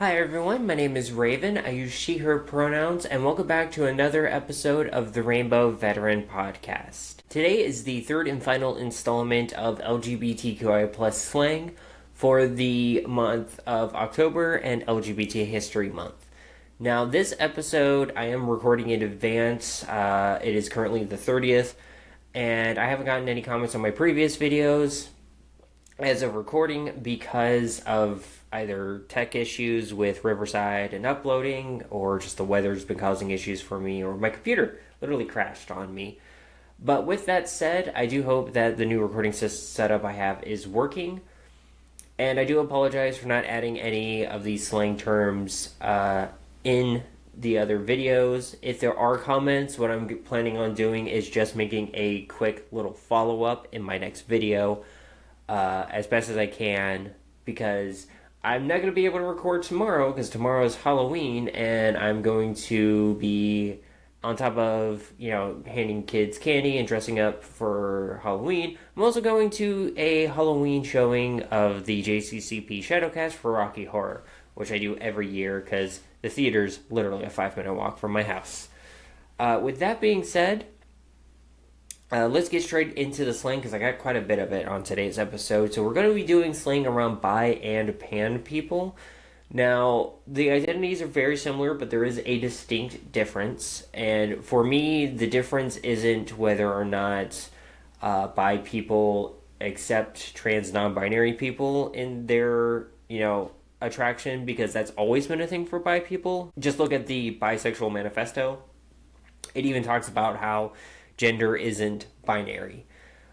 Hi everyone, my name is Rayven. I use she, her pronouns, and welcome back to another episode of the Rainbow Veteran Podcast. Today is the third and final installment of LGBTQI plus slang for the month of October and LGBT History Month. Now, this episode I am recording in advance. It is currently the 30th, and I haven't gotten any comments on my previous videos as of recording because of either tech issues with Riverside and uploading, or just the weather's been causing issues for me, or my computer literally crashed on me. But with that said, I do hope that the new recording setup I have is working. And I do apologize for not adding any of these slang terms in the other videos. If there are comments, what I'm planning on doing is just making a quick little follow-up in my next video as best as I can, because I'm not going to be able to record tomorrow because tomorrow is Halloween and I'm going to be on top of, handing kids candy and dressing up for Halloween. I'm also going to a Halloween showing of the JCCP Shadowcast for Rocky Horror, which I do every year because the theater's literally a 5-minute walk from my house. With that being said, let's get straight into the slang because I got quite a bit of it on today's episode. So we're going to be doing slang around bi and pan people. Now, the identities are very similar, but there is a distinct difference. And for me, the difference isn't whether or not bi people accept trans non-binary people in their, attraction, because that's always been a thing for bi people. Just look at the Bisexual Manifesto. It even talks about how gender isn't binary.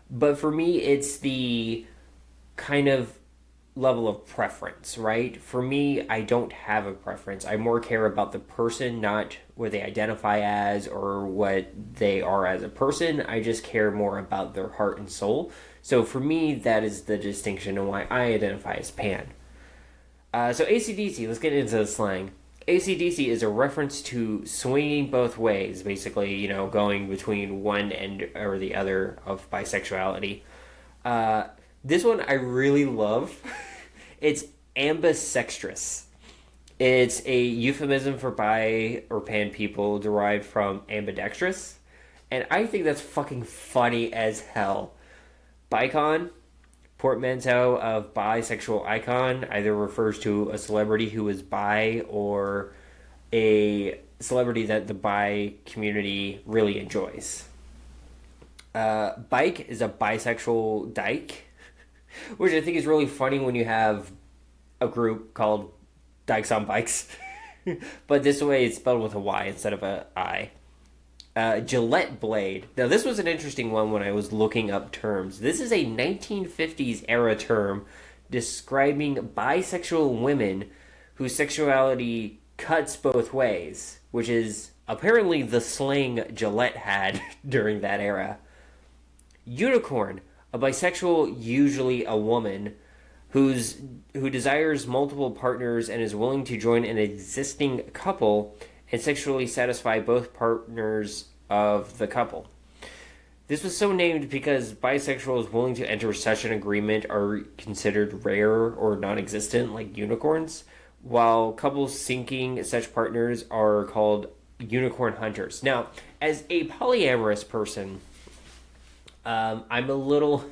But for me, it's the kind of level of preference, right? For me, I don't have a preference. I more care about the person, not what they identify as or what they are as a person. I just care more about their heart and soul. So for me, that is the distinction and why I identify as pan. So AC/DC, let's get into the slang. AC/DC is a reference to swinging both ways, basically, going between one end or the other of bisexuality. This one I really love. It's ambisextrous. It's a euphemism for bi or pan people derived from ambidextrous. And I think that's fucking funny as hell. Bicon, portmanteau of bisexual icon, either refers to a celebrity who is bi or a celebrity that the bi community really enjoys. Bike is a bisexual dyke, which I think is really funny when you have a group called Dykes on Bikes. But this way it's spelled with a Y instead of a I. Gillette blade. Now, this was an interesting one when I was looking up terms. This is a 1950s era term describing bisexual women whose sexuality cuts both ways, which is apparently the slang Gillette had during that era. Unicorn, a bisexual, usually a woman, who desires multiple partners and is willing to join an existing couple and sexually satisfy both partners of the couple. This was so named because bisexuals willing to enter such an agreement are considered rare or non-existent, like unicorns, while couples seeking such partners are called unicorn hunters. Now, as a polyamorous person, I'm a little...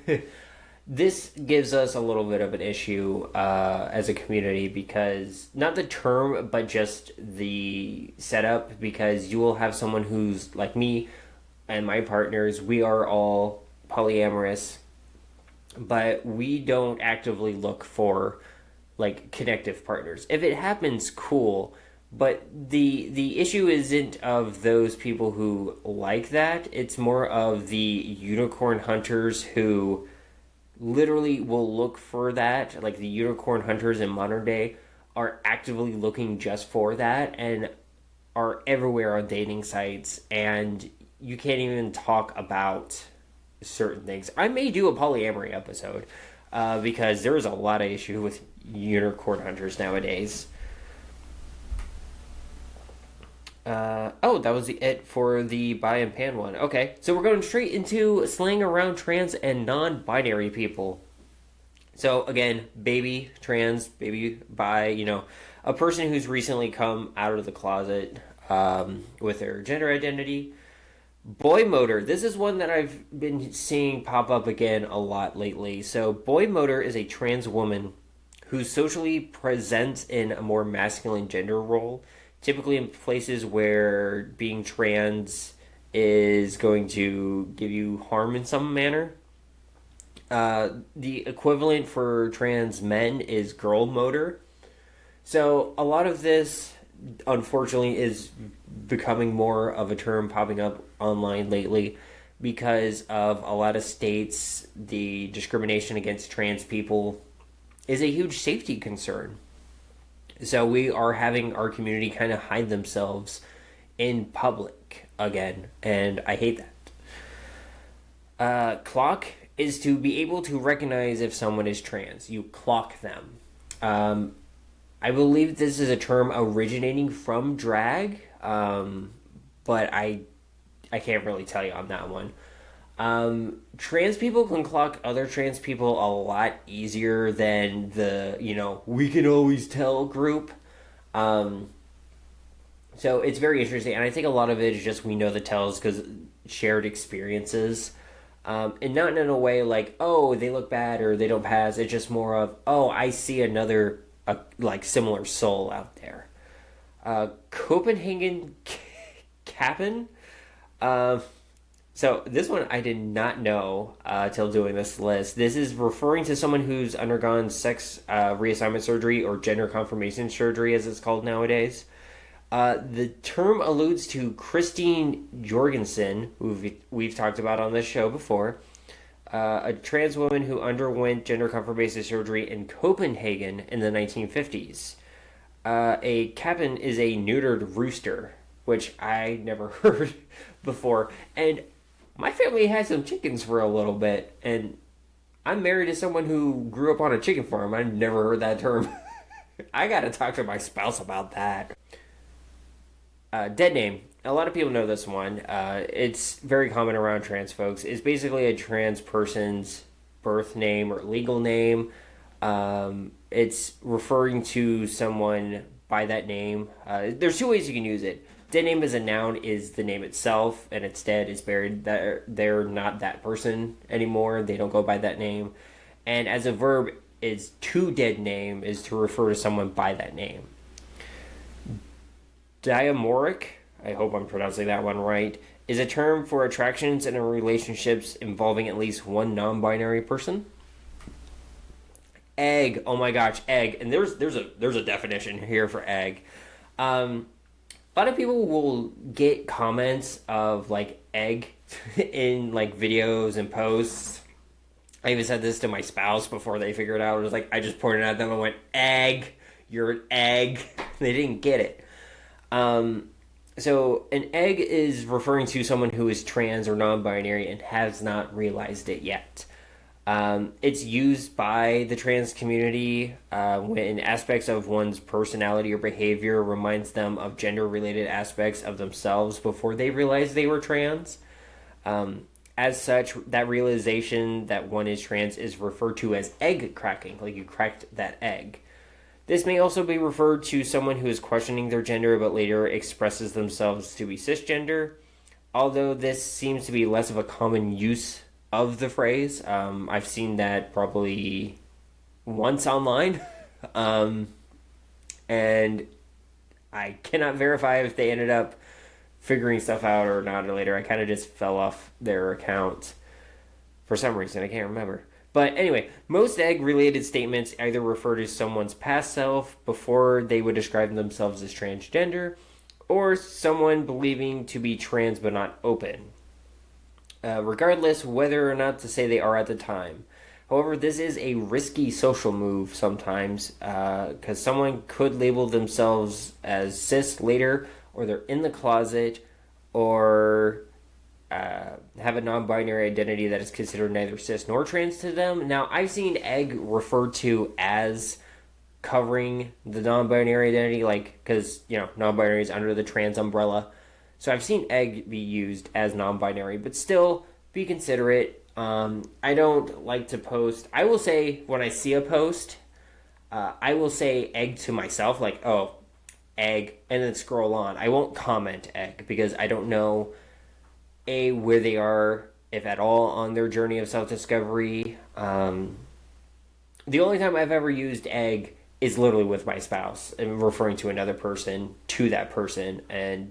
This gives us a little bit of an issue as a community, because not the term, but just the setup, because you will have someone who's like me and my partners. We are all polyamorous, but we don't actively look for like connective partners. If it happens, cool. But the issue isn't of those people who like that. It's more of the unicorn hunters who literally will look for that. Like the unicorn hunters in modern day are actively looking just for that and are everywhere on dating sites, and you can't even talk about certain things. I may do a polyamory episode because there is a lot of issue with unicorn hunters nowadays. That was it for the bi and pan one. Okay, so we're going straight into slang around trans and non-binary people. So again, baby, trans, baby, bi, a person who's recently come out of the closet with their gender identity. Boy motor. This is one that I've been seeing pop up again a lot lately. So, boy motor is a trans woman who socially presents in a more masculine gender role, typically in places where being trans is going to give you harm in some manner. The equivalent for trans men is girl motor. So, a lot of this, unfortunately, is becoming more of a term popping up online lately because of a lot of states. The discrimination against trans people is a huge safety concern. So we are having our community kind of hide themselves in public again, and I hate that. Clock is to be able to recognize if someone is trans. You clock them. I believe this is a term originating from drag, but I can't really tell you on that one. Trans people can clock other trans people a lot easier than the, we can always tell group. So it's very interesting, and I think a lot of it is just we know the tells because shared experiences. And not in a way like, oh, they look bad or they don't pass. It's just more of, oh, I see another similar soul out there. Copenhagen Cap'n. So this one I did not know till doing this list. This is referring to someone who's undergone sex reassignment surgery or gender confirmation surgery, as it's called nowadays. The term alludes to Christine Jorgensen, who we've talked about on this show before, a trans woman who underwent gender confirmation surgery in Copenhagen in the 1950s. A capon is a neutered rooster, which I never heard before. And my family had some chickens for a little bit, and I'm married to someone who grew up on a chicken farm. I've never heard that term. I gotta talk to my spouse about that. Dead name. A lot of people know this one. It's very common around trans folks. It's basically a trans person's birth name or legal name. It's referring to someone by that name. There's two ways you can use it. Dead name as a noun is the name itself, and it's dead, it's buried. They're not that person anymore. They don't go by that name. And as a verb, is to dead name is to refer to someone by that name. Diamoric, I hope I'm pronouncing that one right, is a term for attractions in relationships involving at least one non-binary person. Egg, oh my gosh, egg, and there's a definition here for egg. A lot of people will get comments of egg in videos and posts. I even said this to my spouse before they figured it out. It was I just pointed at them and went, egg, you're an egg. They didn't get it. So an egg is referring to someone who is trans or non-binary and has not realized it yet. It's used by the trans community when aspects of one's personality or behavior reminds them of gender-related aspects of themselves before they realize they were trans. As such, that realization that one is trans is referred to as egg cracking, like you cracked that egg. This may also be referred to someone who is questioning their gender but later expresses themselves to be cisgender, although this seems to be less of a common use of the phrase. I've seen that probably once online, and I cannot verify if they ended up figuring stuff out or not later. I kind of just fell off their account for some reason. I can't remember. But anyway, most egg-related statements either refer to someone's past self before they would describe themselves as transgender, or someone believing to be trans but not open. Regardless whether or not to say they are at the time. However, this is a risky social move sometimes, because someone could label themselves as cis later, or they're in the closet, or have a non-binary identity that is considered neither cis nor trans to them. Now, I've seen egg referred to as covering the non-binary identity, because, non-binary is under the trans umbrella. So I've seen egg be used as non-binary, but still be considerate. I don't like to post. I will say when I see a post, I will say egg to myself, like, oh, egg, and then scroll on. I won't comment egg because I don't know, A, where they are, if at all, on their journey of self discovery. The only time I've ever used egg is literally with my spouse and referring to another person to that person.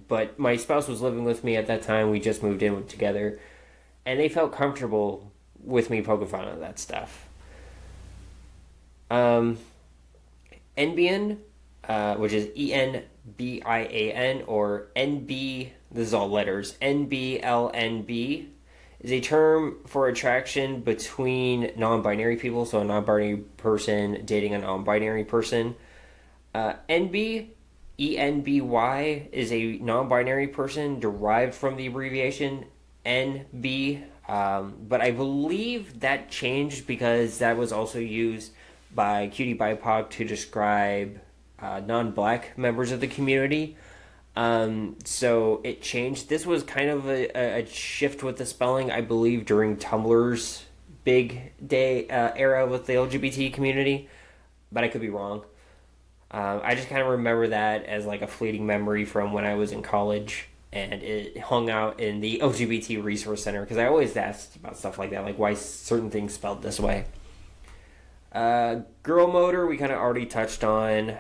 But my spouse was living with me at that time. We just moved in together, and they felt comfortable with me poking fun at that stuff. Um, Enbian, which is ENBIAN, or NB, this is all letters, NBLNB, is a term for attraction between non-binary people, so a non-binary person dating a non-binary person. NB, ENBY, is a non-binary person derived from the abbreviation NB, but I believe that changed because that was also used by Cutie BIPOC to describe non-black members of the community. So it changed. This was kind of a shift with the spelling, I believe, during Tumblr's big day era with the LGBT community, but I could be wrong. I just kind of remember that as like a fleeting memory from when I was in college and it hung out in the LGBT Resource Center because I always asked about stuff like that, like why certain things spelled this way. Girl motor, we kind of already touched on,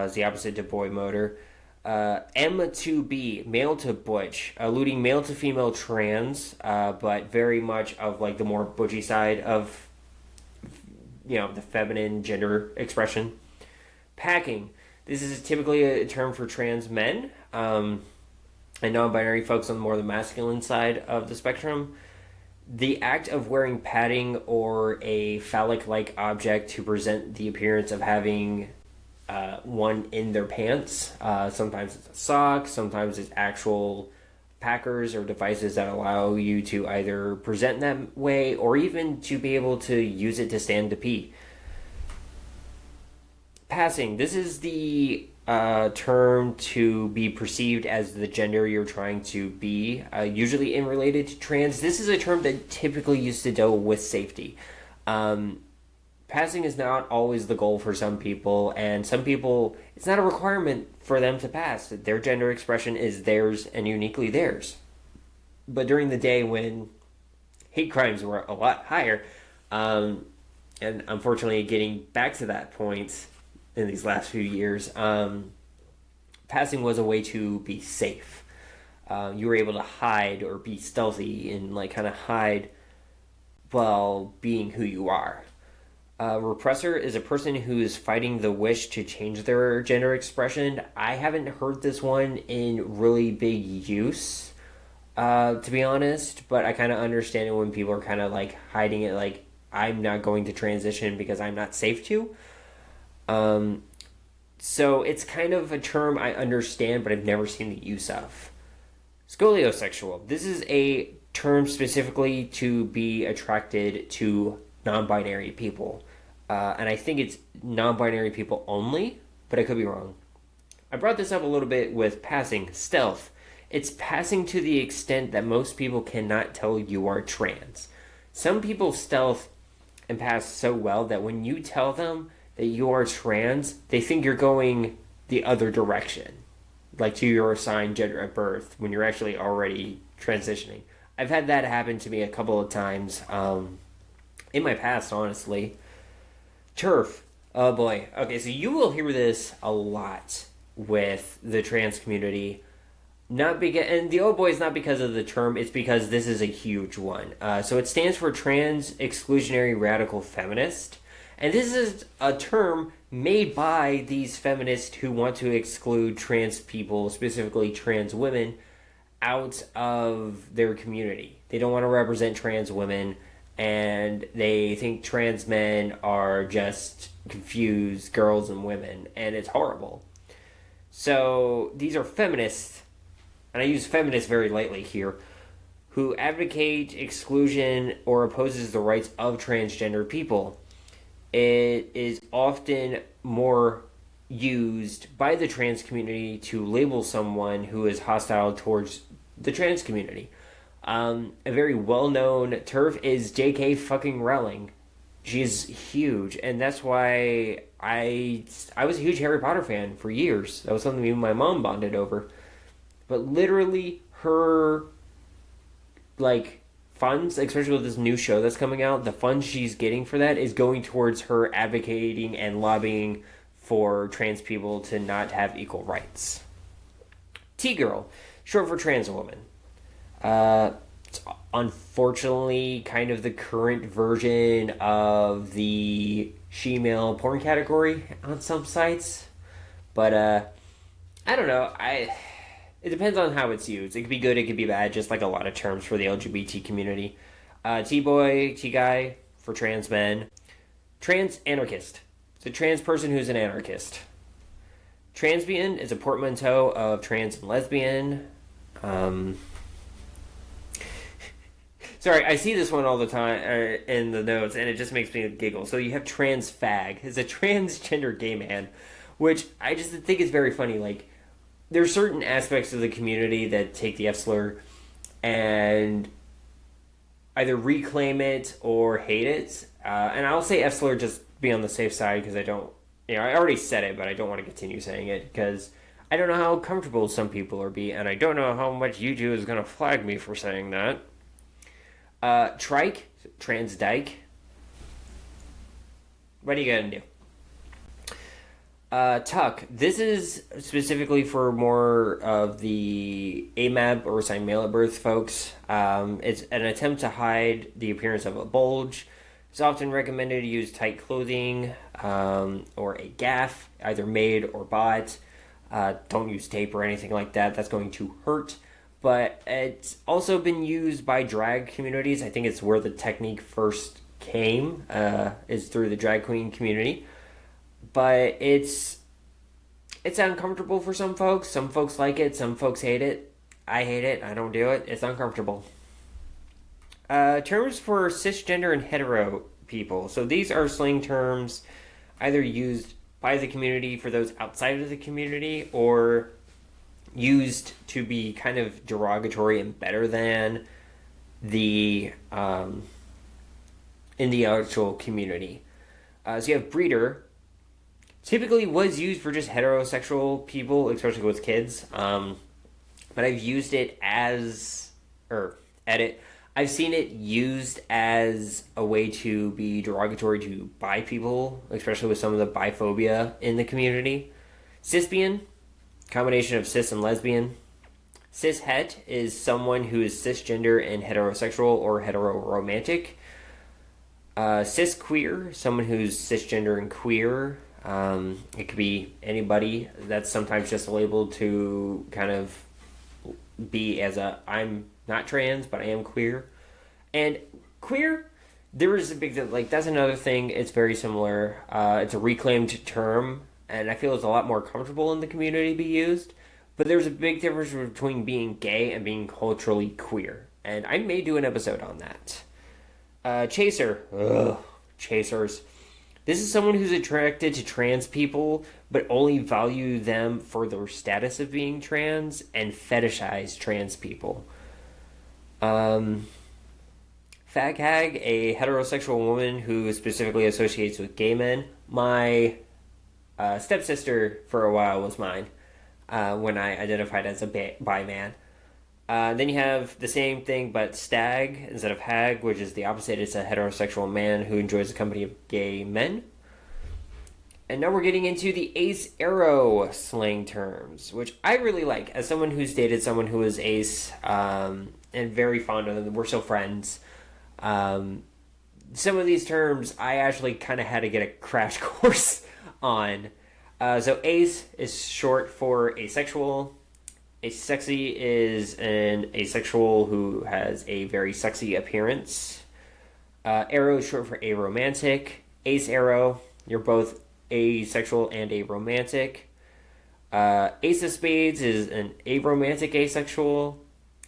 is the opposite to boy motor. M to B, male to butch, alluding male to female trans, but very much of like the more butchy side of, the feminine gender expression. Packing, this is typically a term for trans men, and non-binary folks on more the masculine side of the spectrum. The act of wearing padding or a phallic-like object to present the appearance of having one in their pants. Sometimes it's a sock, sometimes it's actual packers or devices that allow you to either present that way or even to be able to use it to stand to pee. Passing. This is the term to be perceived as the gender you're trying to be, usually in related to trans. This is a term that typically used to deal with safety. Passing is not always the goal for some people, and some people, it's not a requirement for them to pass. Their gender expression is theirs and uniquely theirs. But during the day when hate crimes were a lot higher, and unfortunately getting back to that point in these last few years, passing was a way to be safe. You were able to hide or be stealthy and like kind of hide while being who you are. Repressor is a person who is fighting the wish to change their gender expression. I haven't heard this one in really big use, to be honest, but I kind of understand it when people are kind of like hiding it, like, I'm not going to transition because I'm not safe to. So it's kind of a term I understand, but I've never seen the use of. Scoliosexual. This is a term specifically to be attracted to non-binary people. And I think it's non-binary people only, but I could be wrong. I brought this up a little bit with passing. Stealth. It's passing to the extent that most people cannot tell you are trans. Some people stealth and pass so well that when you tell them that you are trans, they think you're going the other direction, like to your assigned gender at birth, when you're actually already transitioning. I've had that happen to me a couple of times in my past, honestly. Turf. Oh boy. Okay, so you will hear this a lot with the trans community. Not because, and the oh boy is not because of the term, it's because this is a huge one. So it stands for Trans Exclusionary Radical Feminist. And this is a term made by these feminists who want to exclude trans people, specifically trans women, out of their community. They don't want to represent trans women, and they think trans men are just confused girls and women, and it's horrible. So these are feminists, and I use feminists very lightly here, who advocate exclusion or opposes the rights of transgender people. It is often more used by the trans community to label someone who is hostile towards the trans community. A very well-known TERF is J.K. fucking Rowling. She's huge, and that's why I was a huge Harry Potter fan for years. That was something me and my mom bonded over. But literally, her like funds, especially with this new show that's coming out, the funds she's getting for that is going towards her advocating and lobbying for trans people to not have equal rights. T-girl, short for trans woman. It's unfortunately kind of the current version of the she-male porn category on some sites. But I don't know. It depends on how it's used. It could be good, it could be bad, just like a lot of terms for the LGBT community. T-boy, T-guy for trans men. Trans anarchist. It's a trans person who's an anarchist. Transbian is a portmanteau of trans and lesbian. Sorry, I see this one all the time in the notes, and it just makes me giggle. So you have trans fag. It's a transgender gay man, which I just think is very funny. Like, there's certain aspects of the community that take the F slur and either reclaim it or hate it. And I'll say F slur just be on the safe side because I don't, I already said it, but I don't want to continue saying it because I don't know how comfortable some people are be, and I don't know how much YouTube is going to flag me for saying that. Trike, trans dyke. What are you going to do? Tuck. This is specifically for more of the AMAB or assigned male at birth folks. It's an attempt to hide the appearance of a bulge. It's often recommended to use tight clothing or a gaff, either made or bought. Don't use tape or anything like that. That's going to hurt. But it's also been used by drag communities. I think it's where the technique first came, is through the drag queen community. But it's uncomfortable for some folks. Some folks like it. Some folks hate it. I hate it. I don't do it. It's uncomfortable. Terms for cisgender and hetero people. So these are slang terms either used by the community for those outside of the community or used to be kind of derogatory and better than the in the actual community. So you have breeder. Typically was used for just heterosexual people, especially with kids. But I've used it as, I've seen it used as a way to be derogatory to bi people, especially with some of the biphobia in the community. Cisbian, combination of cis and lesbian. Cishet is someone who is cisgender and heterosexual or heteroromantic. Cisqueer, someone who's cisgender and queer. It could be anybody. That's sometimes just a label to kind of be as a, I'm not trans, but I am queer. And queer, there is a big, that's another thing. It's very similar. It's a reclaimed term, and I feel it's a lot more comfortable in the community to be used. But there's a big difference between being gay and being culturally queer. And I may do an episode on that. Chaser. Ugh. Chasers. This is someone who's attracted to trans people, but only value them for their status of being trans and fetishize trans people. Fag hag, a heterosexual woman who specifically associates with gay men. My stepsister for a while was mine when I identified as a bi man. Then you have the same thing, but stag instead of hag, which is the opposite. It's a heterosexual man who enjoys the company of gay men. And now we're getting into the ace arrow slang terms, which I really like. As someone who's dated someone who is ace and very fond of them, we're still friends. Some of these terms I actually kind of had to get a crash course on. So ace is short for asexual. Asexy is an asexual who has a very sexy appearance. Arrow is short for aromantic. Ace arrow, you're both asexual and aromantic. Ace of spades is an aromantic asexual.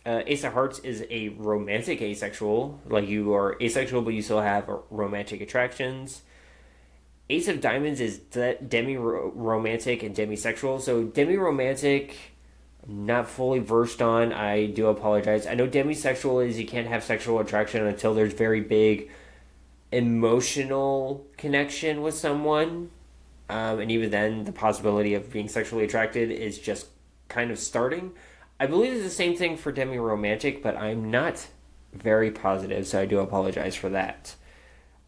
Ace of hearts is a romantic asexual. Like, you are asexual, but you still have romantic attractions. Ace of diamonds is demi-romantic and demisexual. So demi-romantic not fully versed on. I do apologize. I know demisexual is you can't have sexual attraction until there's very big emotional connection with someone. And even then, the possibility of being sexually attracted is just kind of starting. I believe it's the same thing for demi-romantic, but I'm not very positive, so I do apologize for that.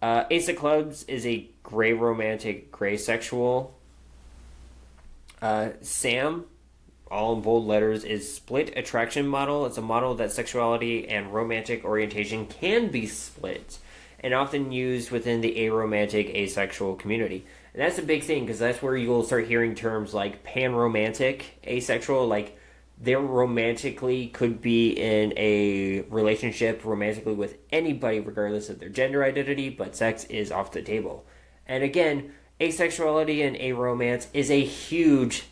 Ace of Clubs is a gray romantic, gray sexual. Sam, all in bold letters, is split attraction model. It's a model that sexuality and romantic orientation can be split, and often used within the aromantic, asexual community. And that's a big thing, because that's where you'll start hearing terms like pan-romantic, asexual, like they romantically could be in a relationship romantically with anybody regardless of their gender identity, but sex is off the table. And again, asexuality and aromance is a huge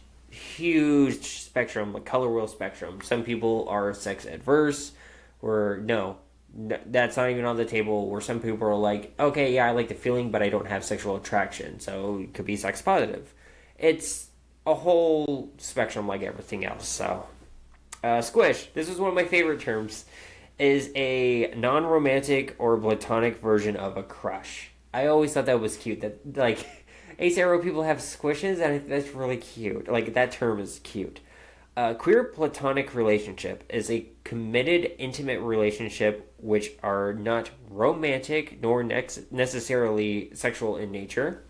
spectrum, a color wheel spectrum. Some people are sex adverse, or no, that's not even on the table, where some people are like, okay, yeah, I like the feeling, but I don't have sexual attraction, so it could be sex positive. It's a whole spectrum like everything else. So squish, this is one of my favorite terms, is a non-romantic or platonic version of a crush. I always thought that was cute, that like asexual people have squishes, and that's really cute. Like, that term is cute. Queer platonic relationship is a committed, intimate relationship which are not romantic nor necessarily sexual in nature.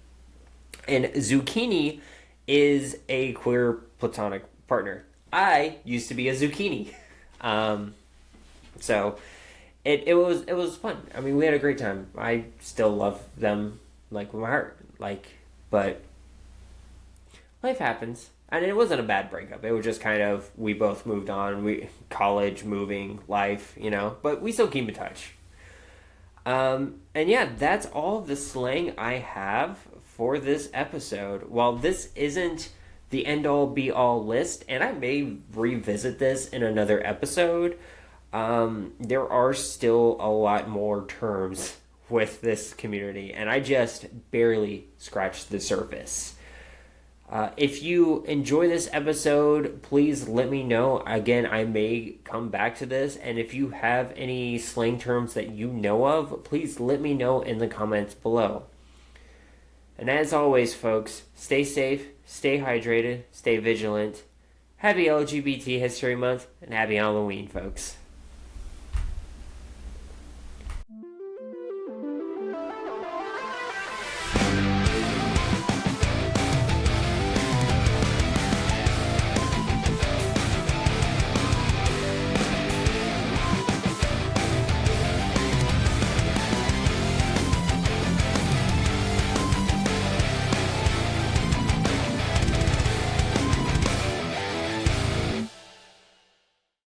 And zucchini is a queer platonic partner. I used to be a zucchini. So it was fun. I mean, we had a great time. I still love them, like, with my heart. Like, but life happens. And it wasn't a bad breakup. It was just kind of, we both moved on. College, moving, life, but we still keep in touch. And yeah, that's all the slang I have for this episode. While this isn't the end-all be-all list, and I may revisit this in another episode, there are still a lot more terms with this community, and I just barely scratched the surface. If you enjoy this episode, please let me know. Again, I may come back to this, and if you have any slang terms that you know of, please let me know in the comments below. And as always, folks, stay safe, stay hydrated, stay vigilant. Happy LGBT History Month, and happy Halloween, folks.